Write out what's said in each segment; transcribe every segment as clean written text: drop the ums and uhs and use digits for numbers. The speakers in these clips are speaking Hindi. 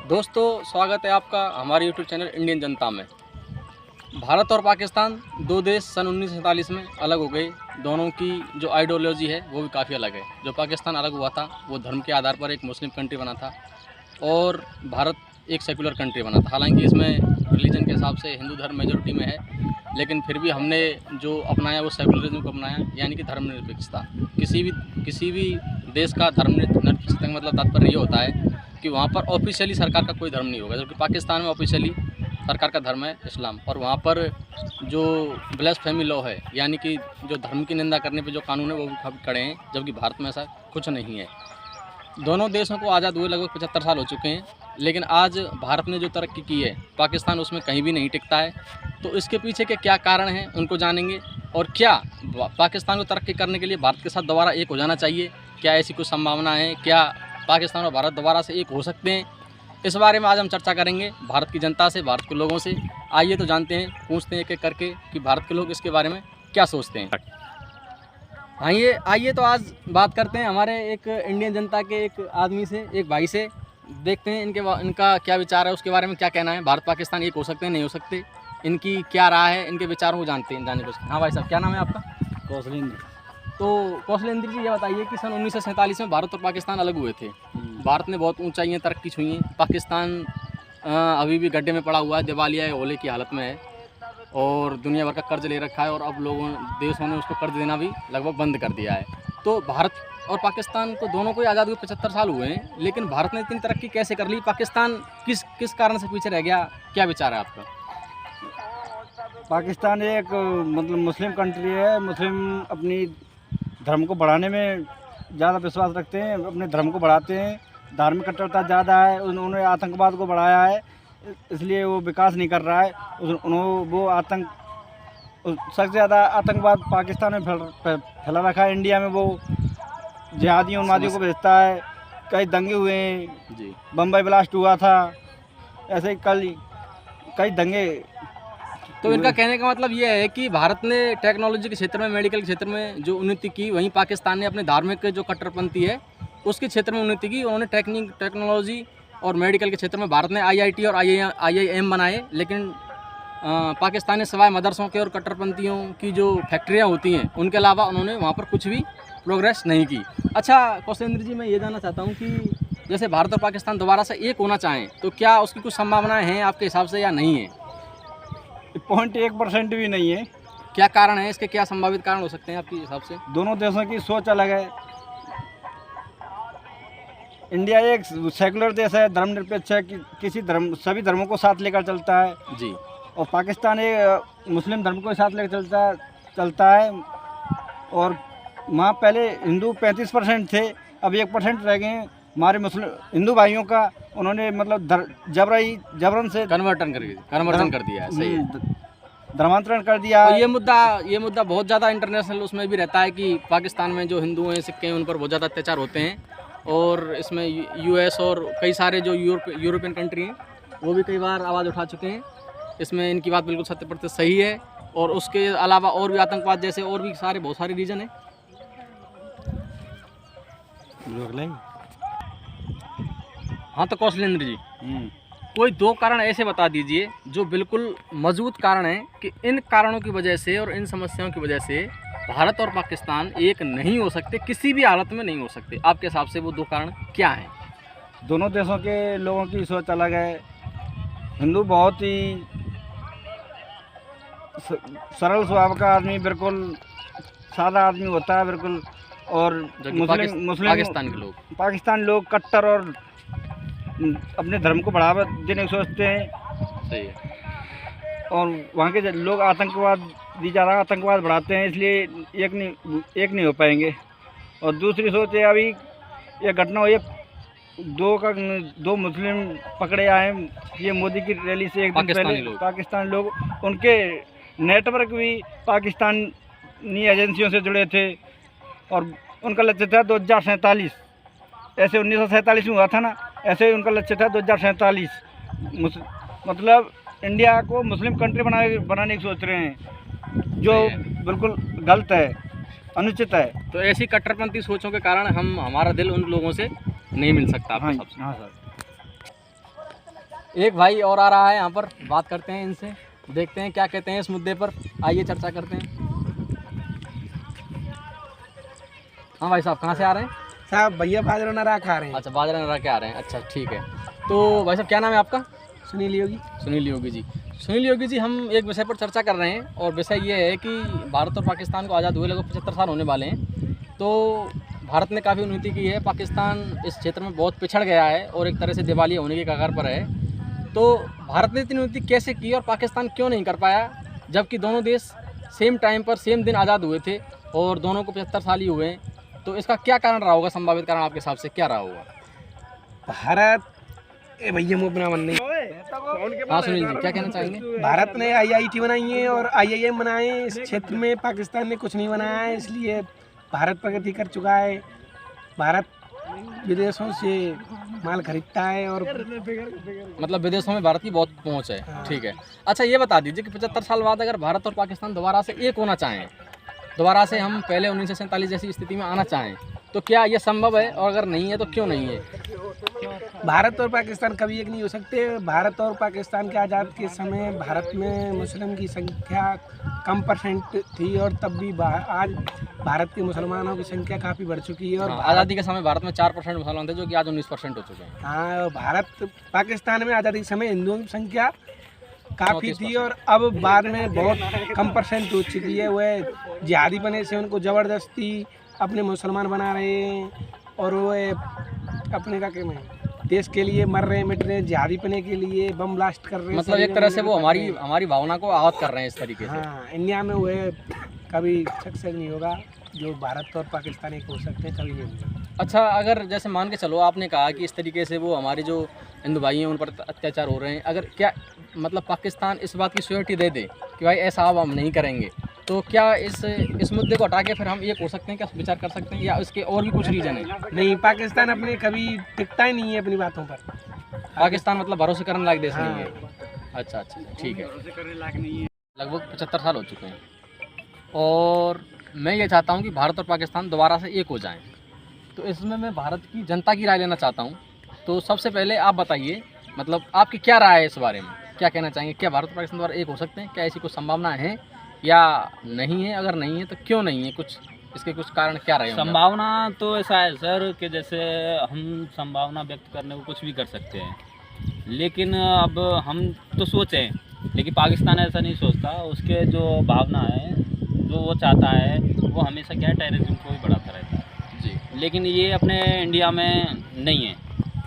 दोस्तों, स्वागत है आपका हमारे यूट्यूब चैनल इंडियन जनता में। भारत और पाकिस्तान दो देश सन 1947 में अलग हो गए। दोनों की जो आइडियोलॉजी है वो भी काफ़ी अलग है। जो पाकिस्तान अलग हुआ था वो धर्म के आधार पर एक मुस्लिम कंट्री बना था और भारत एक सेकुलर कंट्री बना था। हालांकि इसमें रिलीजन के हिसाब से हिंदू धर्म मेजोरिटी में है, लेकिन फिर भी हमने जो अपनाया वो सेकुलरिज्म को अपनाया, यानी कि धर्मनिरपेक्षता। किसी भी देश का धर्मनिरपेक्षता का मतलब तात्पर्य ये होता है कि वहाँ पर ऑफिशियली सरकार का कोई धर्म नहीं होगा। जबकि पाकिस्तान में ऑफिशियली सरकार का धर्म है इस्लाम, और वहाँ पर जो ब्लास्फेमी लॉ है, यानी कि जो धर्म की निंदा करने पे जो कानून है वो भी काफ़ी कड़े हैं, जबकि भारत में ऐसा कुछ नहीं है। दोनों देशों को आज़ाद हुए लगभग 75 साल हो चुके हैं, लेकिन आज भारत ने जो तरक्की की है पाकिस्तान उसमें कहीं भी नहीं टिकता है। तो इसके पीछे के क्या कारण हैं उनको जानेंगे, और क्या पाकिस्तान को तरक्की करने के लिए भारत के साथ दोबारा एक हो जाना चाहिए, क्या ऐसी कुछ संभावना है, क्या पाकिस्तान और भारत दोबारा से एक हो सकते हैं। इस बारे में आज हम चर्चा करेंगे भारत की जनता से, भारत के लोगों से। आइए तो जानते हैं, पूछते हैं एक एक करके कि भारत के लोग इसके बारे में क्या सोचते हैं। आइए तो आज बात करते हैं हमारे एक इंडियन जनता के एक आदमी से, एक भाई से। देखते हैं इनका क्या विचार है, उसके बारे में क्या कहना है। भारत पाकिस्तान एक हो सकते हैं, नहीं हो सकते, इनकी क्या राय है, इनके विचारों को जाने को। हाँ भाई साहब, क्या नाम है आपका? कौशलेंद्र। तो कौशलेंद्र जी, ये बताइए कि सन 1947 में भारत और पाकिस्तान अलग हुए थे। भारत ने बहुत ऊंचाइयां तरक्की छुई हैं, पाकिस्तान अभी भी गड्ढे में पड़ा हुआ है, दिवालिया है, ओले की हालत में है, और दुनिया भर का कर्ज ले रखा है, और अब देशों ने उसको कर्ज देना भी लगभग बंद कर दिया है। तो भारत और पाकिस्तान को दोनों को आज़ाद हुए 75 साल हुए हैं, लेकिन भारत ने इतनी तरक्की कैसे कर ली? पाकिस्तान किस कारण से पीछे रह गया? क्या विचार है आपका? पाकिस्तान एक मतलब मुस्लिम कंट्री है। मुस्लिम अपनी धर्म को बढ़ाने में ज़्यादा विश्वास रखते हैं, अपने धर्म को बढ़ाते हैं। धार्मिक कट्टरता ज़्यादा है, उन्होंने आतंकवाद को बढ़ाया है, इसलिए वो विकास नहीं कर रहा है। वो सबसे ज़्यादा आतंकवाद पाकिस्तान में फैला रखा है। इंडिया में वो जिहादियों उन्मादियों को भेजता है। कई दंगे हुए हैं जी, बम्बई ब्लास्ट हुआ था, ऐसे कई दंगे। तो इनका कहने का मतलब ये है कि भारत ने टेक्नोलॉजी के क्षेत्र में, मेडिकल के क्षेत्र में जो उन्नति की, वहीं पाकिस्तान ने अपने धार्मिक जो कट्टरपंथी है उसके क्षेत्र में उन्नति की। उन्होंने टेक्नोलॉजी और मेडिकल के क्षेत्र में भारत ने IIT और IIM बनाए, लेकिन पाकिस्तान ने सिवाय मदरसों के और कट्टरपंथियों की जो फैक्ट्रियाँ होती हैं उनके अलावा उन्होंने वहाँ पर कुछ भी प्रोग्रेस नहीं की। अच्छा कौशलेंद्र जी, मैं ये जानना चाहता हूँ कि जैसे भारत और पाकिस्तान दोबारा से एक होना चाहें तो क्या उसकी कुछ संभावनाएँ हैं आपके हिसाब से, या नहीं है? 0.1% भी नहीं है। क्या कारण है इसके? क्या संभावित कारण हो सकते हैं आपके हिसाब से? दोनों देशों की सोच अलग है। इंडिया एक सेकुलर देश है, धर्मनिरपेक्ष है, कि सभी धर्मों को साथ लेकर चलता है जी, और पाकिस्तान एक मुस्लिम धर्म को साथ लेकर चलता है। और वहाँ पहले हिंदू 35% थे, अब 1% रह गए हैं। हमारे मुस्लिम हिंदू भाइयों का उन्होंने मतलब जबरन से कन्वर्टन कर दिया है। सही है, धर्मांतरण कर दिया। और ये मुद्दा बहुत ज़्यादा इंटरनेशनल उसमें भी रहता है कि पाकिस्तान में जो हिंदू हैं, सिख हैं, उन पर बहुत ज़्यादा अत्याचार होते हैं, और इसमें US और कई सारे जो यूरोपियन कंट्री हैं वो भी कई बार आवाज़ उठा चुके हैं। इसमें इनकी बात बिल्कुल 100% सही है। और उसके अलावा और भी आतंकवाद जैसे और भी बहुत सारे रीजन हैं। हाँ तो कौशलेंद्र जी, कोई 2 कारण ऐसे बता दीजिए जो बिल्कुल मजबूत कारण हैं कि इन कारणों की वजह से और इन समस्याओं की वजह से भारत और पाकिस्तान एक नहीं हो सकते, किसी भी हालत में नहीं हो सकते। आपके हिसाब से वो 2 कारण क्या हैं? दोनों देशों के लोगों की सोच अलग है। हिंदू बहुत ही सरल स्वभाव का आदमी, बिल्कुल सादा आदमी होता है बिल्कुल। और मुस्लिम पाकिस्तान लोग कट्टर और अपने धर्म को बढ़ावा देने की सोचते हैं। सही है। और वहाँ के लोग आतंकवाद बढ़ाते हैं, इसलिए एक नहीं हो पाएंगे। और दूसरी सोच है, अभी ये घटना हुई है, 2 मुस्लिम पकड़े आए ये मोदी की रैली से एक दिन पहले। पाकिस्तानी लोग, उनके नेटवर्क भी पाकिस्तानी एजेंसियों से जुड़े थे, और उनका लक्ष्य था 2047। ऐसे 1947 में हुआ था ना, ऐसे ही उनका लक्ष्य था 2047। मतलब इंडिया को मुस्लिम कंट्री बनाने की सोच रहे हैं, जो बिल्कुल गलत है, अनुचित है। तो ऐसी कट्टरपंथी सोचों के कारण हमारा दिल उन लोगों से नहीं मिल सकता। हाँ सर। एक भाई और आ रहा है यहाँ पर, बात करते हैं इनसे, देखते हैं क्या कहते हैं इस मुद्दे पर। आइए चर्चा करते हैं। हाँ भाई साहब, कहाँ से आ रहे हैं? साहब भैया बाजरा नरा खा रहे हैं। अच्छा, बाजरा नरा के आ रहे हैं। अच्छा ठीक है। तो भाई साहब क्या नाम है आपका? सुनील योगी। सुनील योगी जी। सुनील योगी जी, हम एक विषय पर चर्चा कर रहे हैं और विषय ये है कि भारत और पाकिस्तान को आज़ाद हुए लगभग 75 साल होने वाले हैं। तो भारत ने काफ़ी उन्नति की है, पाकिस्तान इस क्षेत्र में बहुत पिछड़ गया है और एक तरह से दिवालिया होने के कगार पर है। तो भारत ने इतनी उन्नति कैसे की और पाकिस्तान क्यों नहीं कर पाया, जबकि दोनों देश सेम टाइम पर सेम दिन आज़ाद हुए थे और दोनों को 75 साल ही हुए हैं? तो इसका क्या कारण रहा होगा, संभावित कारण आपके हिसाब से क्या रहा होगा? भारत ए भैया मुँह अपना मन नहीं। हाँ सुनील जी, क्या कहना चाहेंगे? भारत ने IIT बनाई है और IIM बनाए हैं। इस क्षेत्र में पाकिस्तान ने कुछ नहीं बनाया है, इसलिए भारत प्रगति कर चुका है। भारत विदेशों से माल खरीदता है और मतलब विदेशों में भारत की बहुत पहुंच है। ठीक है। अच्छा ये बता दीजिए कि 75 साल बाद अगर भारत और पाकिस्तान दोबारा से एक होना चाहें, दोबारा से हम पहले 1947 जैसी स्थिति में आना चाहें, तो क्या ये संभव है? और अगर नहीं है तो क्यों नहीं है? भारत और पाकिस्तान कभी एक नहीं हो सकते। भारत और पाकिस्तान के आज़ाद के समय भारत में मुस्लिम की संख्या कम परसेंट थी और तब भी आज भारत के मुसलमानों की संख्या काफ़ी बढ़ चुकी है। और आज़ादी के समय भारत में 4% मुसलमान थे, जो कि आज 19% हो चुके हैं। हाँ, भारत पाकिस्तान में आज़ादी के समय हिंदुओं की संख्या काफ़ी थी और अब बाद में बहुत कम परसेंट हो चुकी है। वह जिहादी बने से उनको ज़बरदस्ती अपने मुसलमान बना रहे हैं और वह अपने का क्या देश के लिए मर रहे हैं, मिट रहे हैं, जिहादी पने के लिए बम ब्लास्ट कर रहे हैं। मतलब एक तरह से वो हमारी भावना को आहत कर रहे हैं इस तरीके से। हाँ, इंडिया में वह कभी सक्सेस नहीं होगा जो भारत और पाकिस्तान एक हो सकते हैं, कभी नहीं होगा। अच्छा, अगर जैसे मान के चलो, आपने कहा कि इस तरीके से वो हमारे जो हिंदू भाई हैं उन पर अत्याचार हो रहे हैं, अगर क्या मतलब पाकिस्तान इस बात की श्योरिटी दे दे कि भाई ऐसा अब हम नहीं करेंगे, तो क्या इस मुद्दे को हटा के फिर हम एक हो सकते हैं, क्या विचार कर सकते हैं, या इसके और भी कुछ रीज़न है? नहीं, पाकिस्तान अपने कभी टिकता ही नहीं है अपनी बातों पर। पाकिस्तान मतलब भरोसे करने लायक देश नहीं है। हाँ। अच्छा, ठीक है। लगभग 75 साल हो चुके हैं और मैं ये चाहता हूँ कि भारत और पाकिस्तान दोबारा से एक हो जाएं। तो इसमें मैं भारत की जनता की राय लेना चाहता हूँ। तो सबसे पहले आप बताइए, मतलब आपकी क्या राय है इस बारे में, क्या कहना चाहेंगे? क्या भारत और पाकिस्तान दोबारा एक हो सकते हैं? क्या ऐसी कुछ संभावना है या नहीं है? अगर नहीं है तो क्यों नहीं है? कुछ इसके कुछ कारण क्या रहे होंगे? संभावना तो ऐसा है सर कि जैसे हम संभावना व्यक्त करने को कुछ भी कर सकते हैं, लेकिन अब हम तो सोचें, लेकिन पाकिस्तान ऐसा नहीं सोचता। उसके जो भावना है, जो वो चाहता है, वो हमेशा क्या है, टेररिज्म को ही बढ़ाता रहता है जी। लेकिन ये अपने इंडिया में नहीं है।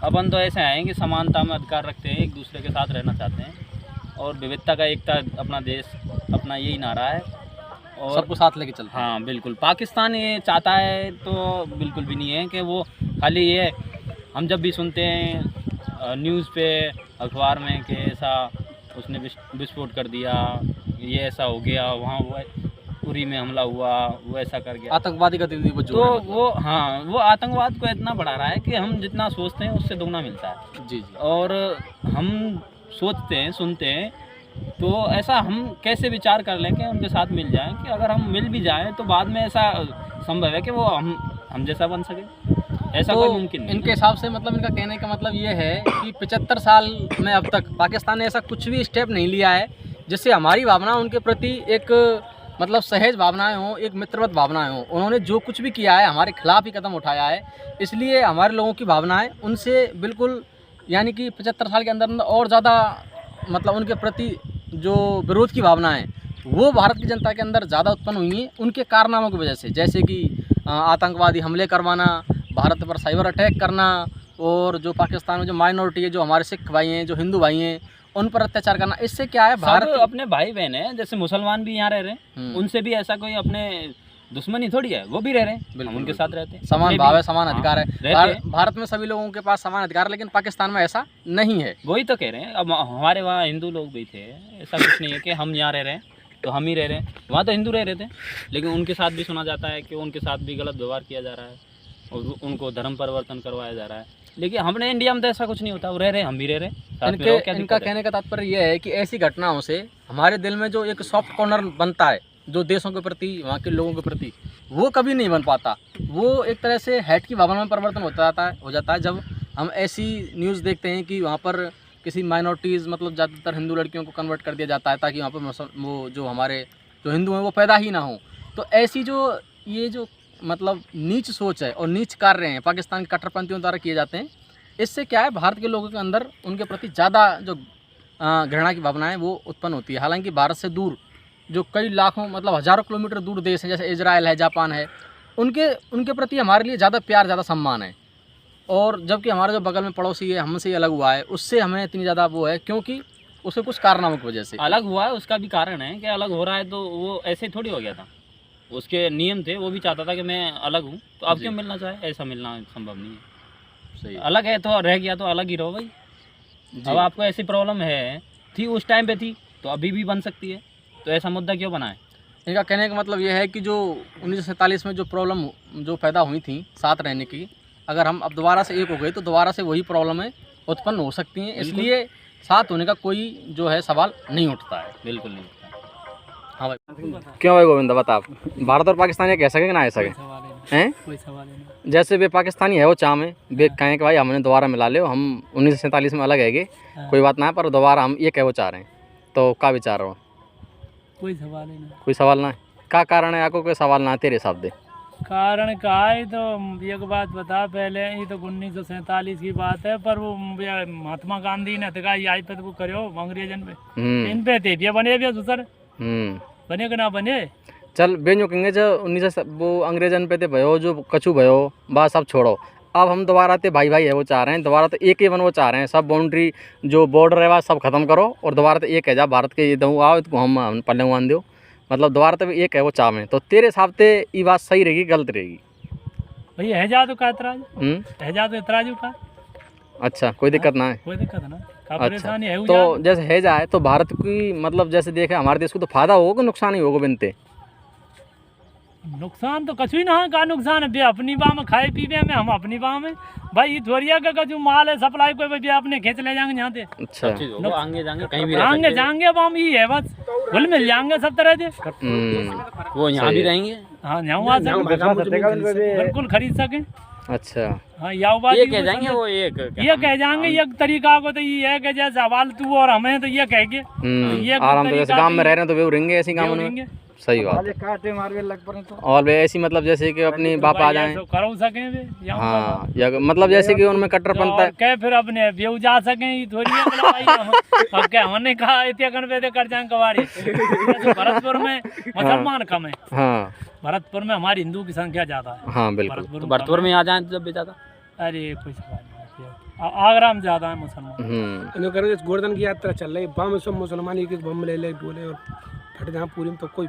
अपन तो ऐसे हैं कि समानता में अधिकार रखते हैं, एक दूसरे के साथ रहना चाहते हैं और विविधता का एकता अपना देश, अपना यही नारा है और सबको साथ लेके चलते हैं। हाँ बिल्कुल, पाकिस्तान ये चाहता है तो बिल्कुल भी नहीं है कि वो खाली ये, हम जब भी सुनते हैं न्यूज़ पे, अखबार में कि ऐसा उसने विस्फोट कर दिया, ये ऐसा हो गया, वहाँ वो उरी में हमला हुआ, वो ऐसा कर गया, आतंकवादी गतिविधि को तो वो हाँ, वो आतंकवाद को इतना बढ़ा रहा है कि हम जितना सोचते हैं उससे दुगना मिलता है जी। और हम सोचते हैं, सुनते हैं, तो ऐसा हम कैसे विचार कर लें कि उनके साथ मिल जाएं, कि अगर हम मिल भी जाएं तो बाद में ऐसा संभव है कि वो हम जैसा बन सके? ऐसा तो कोई मुमकिन नहीं। इनके हिसाब से मतलब इनका कहने का मतलब ये है कि 75 साल में अब तक पाकिस्तान ने ऐसा कुछ भी स्टेप नहीं लिया है जिससे हमारी भावना उनके प्रति एक मतलब सहज भावनाएं हों, एक मित्रवत भावनाएं हों। उन्होंने जो कुछ भी किया है हमारे खिलाफ ही कदम उठाया है, इसलिए हमारे लोगों की भावनाएं उनसे बिल्कुल, यानी कि 75 साल के अंदर और ज़्यादा मतलब उनके प्रति जो विरोध की भावनाएं वो भारत की जनता के अंदर ज़्यादा उत्पन्न हुई हैं उनके कारनामों की वजह से, जैसे कि आतंकवादी हमले करवाना, भारत पर साइबर अटैक करना, और जो पाकिस्तान में जो माइनॉरिटी है, जो हमारे सिख भाई हैं, जो हिंदू भाई हैं, उन पर अत्याचार करना। इससे क्या है, भारत अपने भाई बहन है, जैसे मुसलमान भी यहाँ रह रहे हैं, उनसे भी ऐसा कोई अपने दुश्मनी थोड़ी है, वो भी रह रहे हैं, हम उनके साथ रहते हैं, समान भाव है, समान अधिकार है। भारत में सभी लोगों के पास समान अधिकार है, लेकिन पाकिस्तान में ऐसा नहीं है। वही तो कह रहे हैं। अब हमारे वहाँ हिंदू लोग भी थे, ऐसा कुछ नहीं है कि हम यहाँ रह रहे हैं तो हम ही रह रहे हैं, वहाँ तो हिंदू रह रहे थे, लेकिन उनके साथ भी सुना जाता है कि उनके साथ भी गलत व्यवहार किया जा रहा है और उनको धर्म परिवर्तन करवाया जा रहा है। लेकिन हमने इंडिया में तो ऐसा कुछ नहीं होता, वो रह रहे हैं, हम भी रह रहे हैं। इनका कहने का तात्पर्य यह है कि ऐसी घटनाओं से हमारे दिल में जो एक सॉफ्ट कॉर्नर बनता है, जो देशों के प्रति, वहाँ के लोगों के प्रति, वो कभी नहीं बन पाता। वो एक तरह से हेट की भावना में परिवर्तन हो जाता है जब हम ऐसी न्यूज़ देखते हैं कि वहाँ पर किसी माइनॉरिटीज़ मतलब ज़्यादातर हिंदू लड़कियों को कन्वर्ट कर दिया जाता है ताकि वहाँ पर वो जो हमारे जो हिंदू हैं वो पैदा ही ना हो। तो ऐसी जो ये जो मतलब नीच सोच है और नीच कार्य हैं पाकिस्तान के कट्टरपंथियों द्वारा किए जाते हैं, इससे क्या है भारत के लोगों के अंदर उनके प्रति ज़्यादा जो घृणा की भावना है वो उत्पन्न होती है। हालांकि भारत से दूर जो कई लाखों मतलब हज़ारों किलोमीटर दूर देश हैं जैसे इजराइल है, जापान है, उनके प्रति हमारे लिए ज़्यादा प्यार, ज़्यादा सम्मान है। और जबकि हमारा जो बगल में पड़ोसी है हमसे ही अलग हुआ है, उससे हमें इतनी ज़्यादा वो है क्योंकि उसके कुछ कारनामों की वजह से अलग हुआ है। उसका भी कारण है कि अलग हो रहा है तो वो ऐसे थोड़ी हो गया था, उसके नियम थे, वो भी चाहता था कि मैं अलग हूँ तो अब क्यों मिलना चाहे, ऐसा मिलना संभव नहीं है। सही अलग है तो रह गया तो अलग ही रहो भाई। अब आपको ऐसी प्रॉब्लम है, थी उस टाइम पे थी तो अभी भी बन सकती है, तो ऐसा मुद्दा क्यों बनाए। इनका कहने का मतलब ये है कि जो 1947 में जो प्रॉब्लम जो पैदा हुई थी साथ रहने की, अगर हम अब दोबारा से एक हो गए तो दोबारा से वही प्रॉब्लमें उत्पन्न हो सकती हैं, इसलिए साथ होने का कोई जो है सवाल नहीं उठता है। बिल्कुल नहीं। हाँ भाई, क्यों भाई गोविंदा बता आप, भारत और पाकिस्तान ये कह सके कि ना कह सके हैं? कोई सवाल नहीं। जैसे वे पाकिस्तानी है वो चाह में वे कहें कि भाई हमने दोबारा मिला ले, हम 1947 में अलग है कोई बात ना है, पर दोबारा हम ये कह वो चाह रहे हैं, तो क्या विचार हो? कोई सवाल ही नहीं। कोई सवाल ना है? क्या कारण है आपको कोई सवाल ना है तेरे हिसाब से? कारण का है तो एक बात बता, पहले ये तो 1947 की बात है, पर वो महात्मा गांधी ने तो आई पे तो वो करो अंग्रेजन पे इन पे थे ये बने भी सर बने कि ना बने। चल बेंजो कहेंगे जो 19 वो अंग्रेजन पे थे भयो जो कछु भयो बात सब छोड़ो, अब हम दोबारा ते भाई भाई है वो चाह रहे हैं, दोबारा तो एक ही बन वो चाह रहे हैं, सब बाउंड्री जो बॉर्डर है सब खत्म करो और दोबारा तो एक है जा भारत के ये दऊँ आओ तो हम पल्ले मान दो, मतलब दोबारा तो एक है वो चाह में। तो तेरे हिसाब से ये बात सही रहेगी गलत रहेगी? भैया है जा तो का एतराज है जा तो एतराज का। अच्छा, कोई दिक्कत ना है? कोई दिक्कत ना, का अच्छा, परेशानी है तो जैसे है जाए तो भारत की मतलब जैसे देखे हमारे देश को तो फायदा होगा नुकसान ही होगा बिनते? नुकसान तो कछु ही ना है, का नुकसान है बे अपनी बाह में खाए पीवे में, हम अपनी बाह में भाई ये थोड़िया का कछु माल है सप्लाई कोई भाई अपने खींच ले जाएंगे यहाँ से। अच्छा, आगे जाएंगे कहीं भी आगे जाएंगे अब हम ही है बस घुल मिल जाएंगे सब तरह से, वो यहाँ भी रहेंगे। हाँ यहाँ आ सके बिल्कुल खरीद सके। अच्छा, हाँ याव बात ये कह जाएंगे वो ये कह जाएंगे एक तरीका को तो ये है कि जैसे सवाल तू और हमें तो ये कह के आराम से जैसे गांव में रह रहे हैं तो वे रहेंगे ऐसी गांव में। सही बात। काटे मारवे लग पड़े तो और वे ऐसी मतलब जैसे कि अपनी बाप आ जाएं, करो सके हाँ, या मतलब जैसे कि उनमें कट्टरपंथ है क्या फिर अपने व्यू जा सके थोड़ी अब क्या हमने कहा इतने पे कर जाए कवाड़ी। भरतपुर में मुसलमान कम है, हाँ भरतपुर में हमारी हिंदू की संख्या ज्यादा है। हाँ बिल्कुल, भरतपुर में आ जाए जब भी ज्यादा, अरे कोई सवाल नहीं, आगरा में ज्यादा है मुसलमान। गोवर्धन की यात्रा चल रही है, बम सब मुसलमान एक बम ले ले बोले और फट जहाँ पूरी में तो कोई